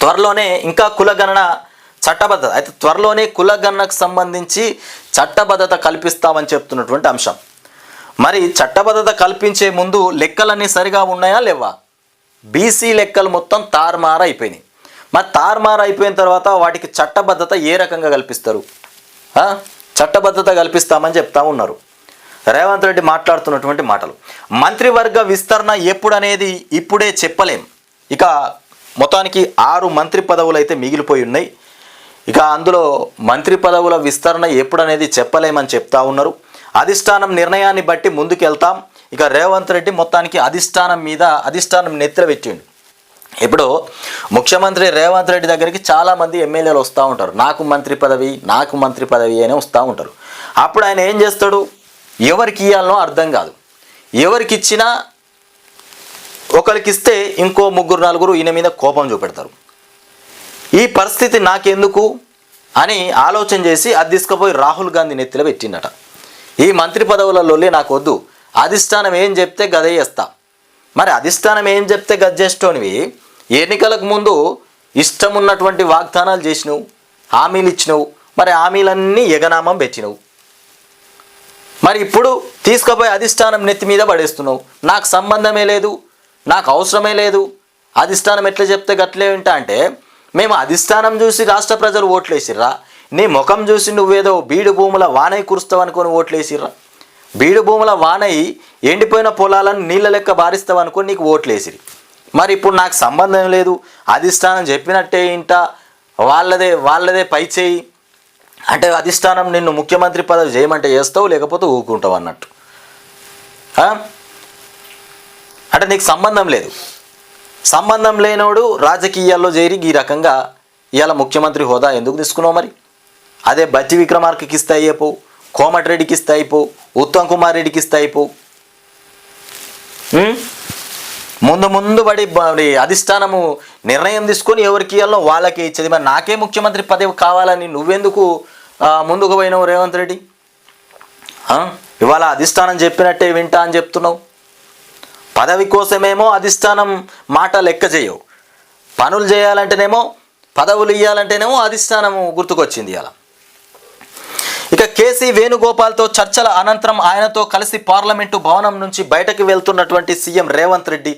త్వరలోనే ఇంకా కులగణన చట్టబద్ధత అయితే త్వరలోనే కులగణనకు సంబంధించి చట్టబద్ధత కల్పిస్తామని చెప్తున్నటువంటి అంశం. మరి చట్టబద్ధత కల్పించే ముందు లెక్కలన్నీ సరిగా ఉన్నాయా లేవా? బీసీ లెక్కలు మొత్తం తారుమారు అయిపోయినాయి. మరి తారుమారు అయిపోయిన తర్వాత వాటికి చట్టబద్ధత ఏ రకంగా కల్పిస్తారు? చట్టబద్ధత కల్పిస్తామని చెప్తా ఉన్నారు. రేవంత్ రెడ్డి మాట్లాడుతున్నటువంటి మాటలు. మంత్రివర్గ విస్తరణ ఎప్పుడు అనేది ఇప్పుడే చెప్పలేం. ఇక మొత్తానికి 6 మంత్రి పదవులు అయితే మిగిలిపోయి ఉన్నాయి. ఇక అందులో మంత్రి పదవుల విస్తరణ ఎప్పుడు అనేది చెప్పలేమని చెప్తా ఉన్నారు. అధిష్టానం నిర్ణయాన్ని బట్టి ముందుకెళ్తాం. ఇక రేవంత్ రెడ్డి మొత్తానికి అధిష్టానం నెత్తిన పెట్టిండు. ఇప్పుడు ముఖ్యమంత్రి రేవంత్ రెడ్డి దగ్గరికి చాలామంది ఎమ్మెల్యేలు వస్తూ ఉంటారు. నాకు మంత్రి పదవి అని వస్తూ ఉంటారు. అప్పుడు ఆయన ఏం చేస్తాడు? ఎవరికి ఇవ్వాలనో అర్థం కాదు. ఎవరికి ఇచ్చినా ఒకరికి ఇస్తే ఇంకో 3-4 ఈయన మీద కోపం చూపెడతారు. ఈ పరిస్థితి నాకెందుకు అని ఆలోచన చేసి అది తీసుకుపోయి రాహుల్ గాంధీ నెత్తిలో పెట్టిండట. ఈ మంత్రి పదవులలోనే నాకు వద్దు, అధిష్టానం ఏం చెప్తే గదే చేస్తా. మరి అధిష్టానం ఏం చెప్తే గది చేసేటోనివి ఎన్నికలకు ముందు ఇష్టం ఉన్నటువంటి వాగ్దానాలు చేసినవు, హామీలు ఇచ్చినవు. మరి హామీలన్నీ ఎగనామం పెట్టినవు. మరి ఇప్పుడు తీసుకుపోయి అధిష్టానం నెత్తి మీద పడేస్తున్నావు. నాకు సంబంధమే లేదు, నాకు అవసరమే లేదు, అధిష్టానం ఎట్లా చెప్తే గట్లే వింటా అంటే, మేము అధిష్టానం చూసి రాష్ట్ర ప్రజలు ఓట్లేసిర్రా? నీ ముఖం చూసి నువ్వేదో బీడు భూముల వానై కురుస్తావు అనుకొని ఓట్లేసిర్రా? బీడు భూముల వానై ఎండిపోయిన పొలాలను నీళ్ళ లెక్క బారిస్తావు అనుకొని నీకు ఓట్లేసిరి. మరి ఇప్పుడు నాకు సంబంధం లేదు, అధిష్టానం చెప్పినట్టే ఇంటా, వాళ్ళదే పై చేయి అంటే అధిష్టానం నిన్ను ముఖ్యమంత్రి పదవి చేయమంటే చేస్తావు, లేకపోతే ఊరుకుంటావు అన్నట్టు. అంటే నీకు సంబంధం లేదు. సంబంధం లేనోడు రాజకీయాల్లో చేరి ఈ రకంగా ఇవాళ ముఖ్యమంత్రి హోదా ఎందుకు తీసుకున్నావు? మరి అదే బట్టి విక్రమార్కకి ఇస్తే అయిపో, కోమటిరెడ్డికి ఇస్తే అయిపో, ఉత్తమ్ కుమార్ రెడ్డికి ఇస్తే అయిపో. ముందు పడి అధిష్టానము నిర్ణయం తీసుకొని ఎవరికి ఇవ్వాలో వాళ్ళకే ఇచ్చేది. మరి నాకే ముఖ్యమంత్రి పదవి కావాలని నువ్వెందుకు ముందుకు పోయినావు రేవంత్ రెడ్డి? ఇవాళ అధిష్టానం చెప్పినట్టే వింటా అని చెప్తున్నావు. పదవి కోసమేమో అధిష్టానం మాట లెక్క చేయవు, పనులు చేయాలంటేనేమో, పదవులు ఇవ్వాలంటేనేమో అధిష్టానము గుర్తుకొచ్చింది ఇలా. ఇక కేసీ వేణుగోపాల్తో చర్చల అనంతరం ఆయనతో కలిసి పార్లమెంటు భవనం నుంచి బయటకు వెళ్తున్నటువంటి సీఎం రేవంత్ రెడ్డి,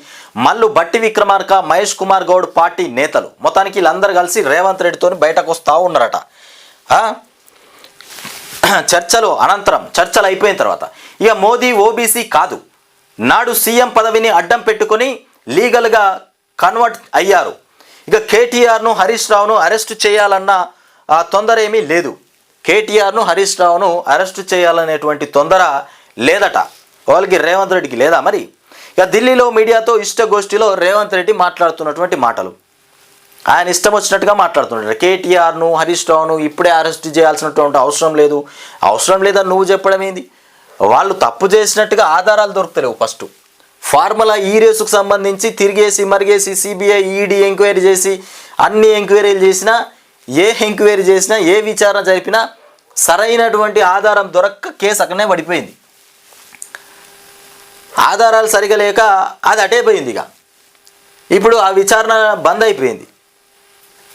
మల్లు బట్టి విక్రమార్క, మహేష్ కుమార్ గౌడ్ పార్టీ నేతలు మొత్తానికి వీళ్ళందరూ కలిసి రేవంత్ రెడ్డితో బయటకు వస్తూ ఉన్నారట. చర్చలు అయిపోయిన తర్వాత ఇక మోదీ ఓబీసీ కాదు, నాడు సీఎం పదవిని అడ్డం పెట్టుకొని లీగల్గా కన్వర్ట్ అయ్యారు. ఇక కేటీఆర్ను హరీష్ రావును అరెస్టు చేయాలన్న తొందర ఏమీ లేదు. కేటీఆర్ను హరీష్ రావును అరెస్టు చేయాలనేటువంటి తొందర లేదట వాళ్ళకి, రేవంత్ రెడ్డికి లేదా? మరి ఇక ఢిల్లీలో మీడియాతో ఇష్టగోష్ఠిలో రేవంత్ రెడ్డి మాట్లాడుతున్నటువంటి మాటలు, ఆయన ఇష్టం వచ్చినట్టుగా మాట్లాడుతున్నాడు. కేటీఆర్ను హరీష్ రావును ఇప్పుడే అరెస్ట్ చేయాల్సినటువంటి అవసరం లేదని నువ్వు చెప్పడం ఏంది? వాళ్ళు తప్పు చేసినట్టుగా ఆధారాలు దొరుకుతలేవు. ఫస్ట్ ఫార్ములా ఈ రేసుకు సంబంధించి తిరిగేసి మరిగేసి సిబిఐ ఈడీ ఎంక్వైరీ చేసి అన్ని ఎంక్వైరీలు చేసినా, ఎంక్వైరీ చేసినా, ఏ విచారణ జరిపినా సరైనటువంటి ఆధారం దొరక్క కేసు అక్కడనే పడిపోయింది. ఆధారాలు సరిగా లేక అది అటే పోయింది. ఇప్పుడు ఆ విచారణ బంద్ అయిపోయింది.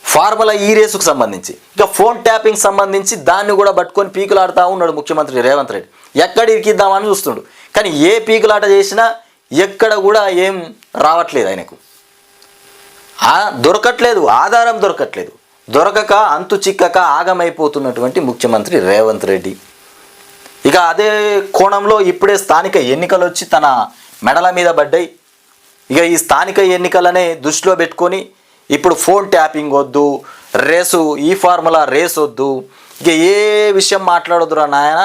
ఫార్ములా ఈ రేసుకు సంబంధించి ఇక ఫోన్ ట్యాపింగ్ సంబంధించి దాన్ని కూడా పట్టుకొని పీకులాడుతూ ఉన్నాడు ముఖ్యమంత్రి రేవంత్ రెడ్డి. ఎక్కడ ఇరికిద్దామని చూస్తుండు, కానీ ఏ పీకులాట చేసినా ఎక్కడ కూడా ఏం రావట్లేదు ఆయనకు. దొరకట్లేదు, ఆధారం దొరకక అంతు చిక్కక ఆగమైపోతున్నటువంటి ముఖ్యమంత్రి రేవంత్ రెడ్డి. ఇక అదే కోణంలో ఇప్పుడే స్థానిక ఎన్నికలు వచ్చి తన మెడల మీద పడ్డాయి. ఇక ఈ స్థానిక ఎన్నికలనే దృష్టిలో పెట్టుకొని ఇప్పుడు ఫోన్ ట్యాపింగ్ వద్దు, ఈ ఫార్ములా రేస్ వద్దు, ఇక ఏ విషయం మాట్లాడొద్దురా నాయన,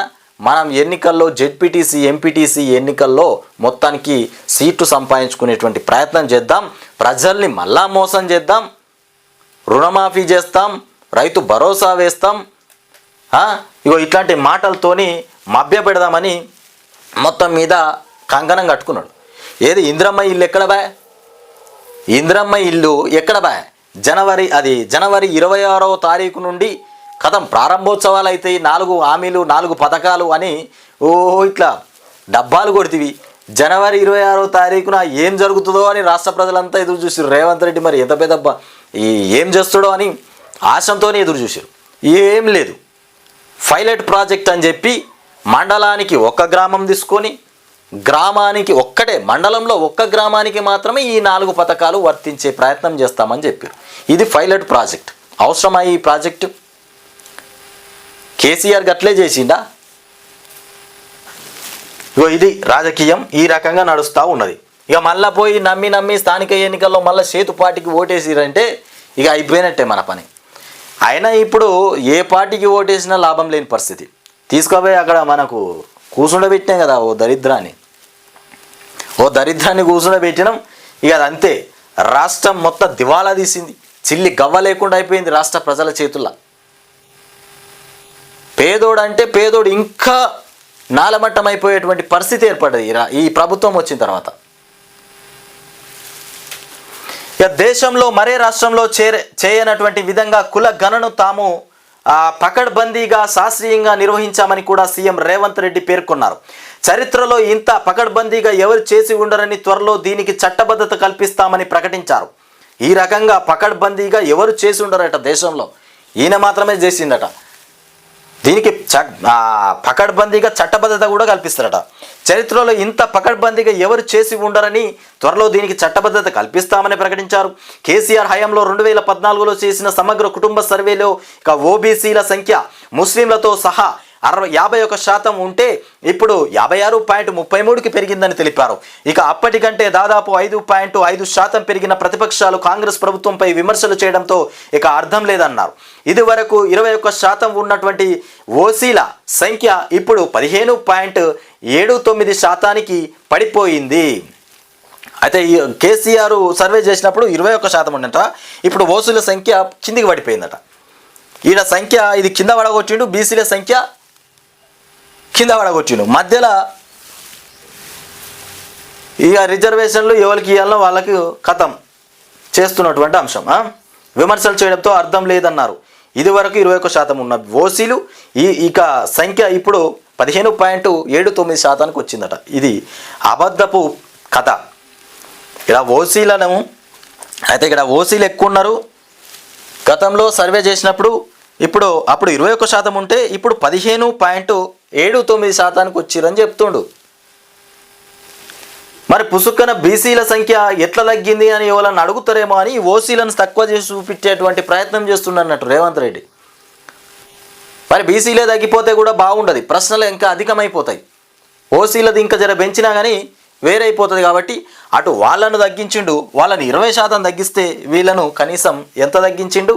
మనం ఎన్నికల్లో జెడ్పీటీసీ ఎంపీటీసీ ఎన్నికల్లో మొత్తానికి సీటు సంపాదించుకునేటువంటి ప్రయత్నం చేద్దాం, ప్రజల్ని మళ్ళా మోసం చేద్దాం, రుణమాఫీ చేస్తాం, రైతు భరోసా వేస్తాం, ఇగో ఇట్లాంటి మాటలతోని మభ్యపెడదామని మొత్తం మీద కంకణం కట్టుకున్నాడు. ఏది ఇందిరమ్మ ఇల్లు ఎక్కడ బాయ్? ఇందిరమ్మ ఇల్లు ఎక్కడ బాయ్? జనవరి 26వ తారీఖు నుండి కథం ప్రారంభోత్సవాలు అయితే 4 హామీలు 4 పథకాలు అని ఇట్లా డబ్బాలు కొడుతీవి. జనవరి 26వ తారీఖున ఏం జరుగుతుందో అని రాష్ట్ర ప్రజలంతా ఎదురు చూసి రేవంత్ రెడ్డి మరి ఎంత పెద్ద ఈ ఏం చేస్తాడో అని ఆశంతోనే ఎదురు చూశారు. ఏం లేదు, పైలట్ ప్రాజెక్ట్ అని చెప్పి మండలానికి ఒక్క గ్రామం తీసుకొని గ్రామానికి ఒక్కటే మండలంలో ఒక్క గ్రామానికి మాత్రమే ఈ 4 పథకాలు వర్తించే ప్రయత్నం చేస్తామని చెప్పారు. ఇది పైలట్ ప్రాజెక్ట్. అవసరమా ఈ ప్రాజెక్టు? కేసీఆర్ గట్లే చేసిండా? ఇగో ఇది రాజకీయం ఈ రకంగా నడుస్తూ ఉన్నది. ఇక మళ్ళీ పోయి నమ్మి స్థానిక ఎన్నికల్లో మళ్ళీ సేతు పార్టీకి ఓటేసిరంటే ఇక అయిపోయినట్టే మన పని. అయినా ఇప్పుడు ఏ పార్టీకి ఓటేసినా లాభం లేని పరిస్థితి. తీసుకుపోయి అక్కడ మనకు కూర్చుండబెట్టినాం కదా ఓ దరిద్రాన్ని కూర్చుండబెట్టినాం. ఇక అదంతే, రాష్ట్రం మొత్తం దివాలా తీసింది, చిల్లి గవ్వ లేకుండా అయిపోయింది రాష్ట్ర ప్రజల చేతుల్లో. పేదోడు పేదోడు ఇంకా నాలమట్టం అయిపోయేటువంటి పరిస్థితి ఏర్పడ్డది ఈ ప్రభుత్వం వచ్చిన తర్వాత. ఇక దేశంలో మరే రాష్ట్రంలో చేయనటువంటి విధంగా కుల గణను తాము పకడ్బందీగా శాస్త్రీయంగా నిర్వహించామని కూడా సీఎం రేవంత్ రెడ్డి పేర్కొన్నారు. చరిత్రలో ఇంత పకడ్బందీగా ఎవరు చేసి ఉండరని, త్వరలో దీనికి చట్టబద్ధత కల్పిస్తామని ప్రకటించారు. ఈ రకంగా పకడ్బందీగా ఎవరు చేసి ఉండరట దేశంలో, ఈయన మాత్రమే చేసిందట. దీనికి పకడ్బందీగా చట్టబద్ధత కూడా కల్పిస్తారట. చరిత్రలో ఇంత పకడ్బందీగా ఎవరు చేసి ఉండరని, త్వరలో దీనికి చట్టబద్ధత కల్పిస్తామని ప్రకటించారు. కేసీఆర్ హయాంలో 2014లో చేసిన సమగ్ర కుటుంబ సర్వేలో ఇక ఓబీసీల సంఖ్య ముస్లింలతో సహా 51% ఉంటే ఇప్పుడు 56.33కి పెరిగిందని తెలిపారు. ఇక అప్పటికంటే దాదాపు 5.5% పెరిగిన ప్రతిపక్షాలు కాంగ్రెస్ ప్రభుత్వంపై విమర్శలు చేయడంతో ఇక అర్థం లేదన్నారు. ఇది వరకు 21% ఉన్నటువంటి ఓసీల సంఖ్య ఇప్పుడు 15.79%కి పడిపోయింది. అయితే ఈ కేసీఆర్ సర్వే చేసినప్పుడు 21% ఉండట, ఇప్పుడు ఓసీల సంఖ్య కిందికి పడిపోయిందట. ఈయన సంఖ్య ఇది కింద పడగొట్టిండు, బీసీల సంఖ్య కింద పడగొట్టిండు. మధ్యలో ఇక రిజర్వేషన్లు ఎవరికి ఇవ్వాలో వాళ్ళకి కథం చేస్తున్నటువంటి అంశం. విమర్శలు చేయడంతో అర్థం లేదన్నారు. ఇది వరకు 21% ఉన్న ఓసీలు ఇక సంఖ్య ఇప్పుడు 15.79%కి వచ్చిందట. ఇది అబద్ధపు కథ. ఇక్కడ ఓసీలను అయితే ఇక్కడ ఓసీలు ఎక్కువ ఉన్నారు. గతంలో సర్వే చేసినప్పుడు అప్పుడు 21% ఉంటే ఇప్పుడు 15.79%కి వచ్చిరని చెప్తుండు. మరి పుసుక్కన బీసీల సంఖ్య ఎట్లా తగ్గింది అని ఎవరన్నా అడుగుతారేమో అని ఓసీలను తక్కువ చేసి చూపించేటువంటి ప్రయత్నం చేస్తున్నట్టు రేవంత్ రెడ్డి. మరి బీసీలే తగ్గిపోతే కూడా బాగుండదు, ప్రశ్నలు ఇంకా అధికమైపోతాయి. ఓసీలది ఇంకా జర పెంచినా కానీ వేరైపోతుంది. కాబట్టి అటు వాళ్ళను తగ్గించిండు, వాళ్ళని 20% తగ్గిస్తే వీళ్ళను కనీసం ఎంత తగ్గించిండు?